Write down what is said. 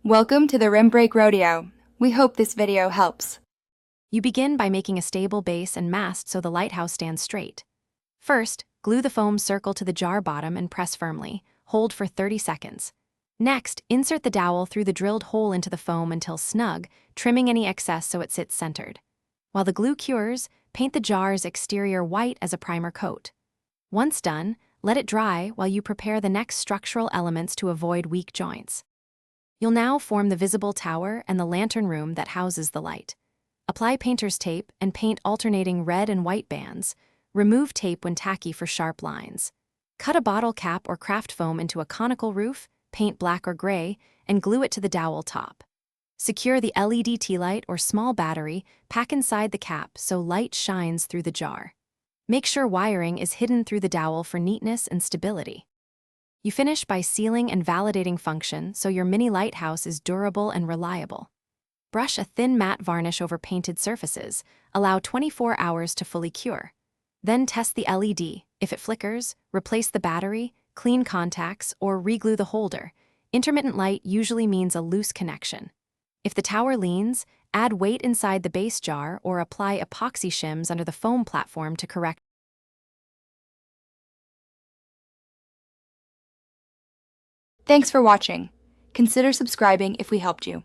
Welcome to the Rim Break Rodeo. We hope this video helps. You begin by making a stable base and mast so the lighthouse stands straight. First, glue the foam circle to the jar bottom and press firmly. Hold for 30 seconds. Next, insert the dowel through the drilled hole into the foam until snug, trimming any excess so it sits centered. While the glue cures, paint the jar's exterior white as a primer coat. Once done, let it dry while you prepare the next structural elements to avoid weak joints. You'll now form the visible tower and the lantern room that houses the light. Apply painter's tape and paint alternating red and white bands. Remove tape when tacky for sharp lines. Cut a bottle cap or craft foam into a conical roof, paint black or gray, and glue it to the dowel top. Secure the LED tea light or small battery, pack inside the cap so light shines through the jar. Make sure wiring is hidden through the dowel for neatness and stability. You finish by sealing and validating function so your mini lighthouse is durable and reliable. Brush a thin matte varnish over painted surfaces. Allow 24 hours to fully cure. Then test the LED. If it flickers, replace the battery, clean contacts, or re-glue the holder. Intermittent light usually means a loose connection. If the tower leans, add weight inside the base jar or apply epoxy shims under the foam platform to correct. Thanks for watching. Consider subscribing if we helped you.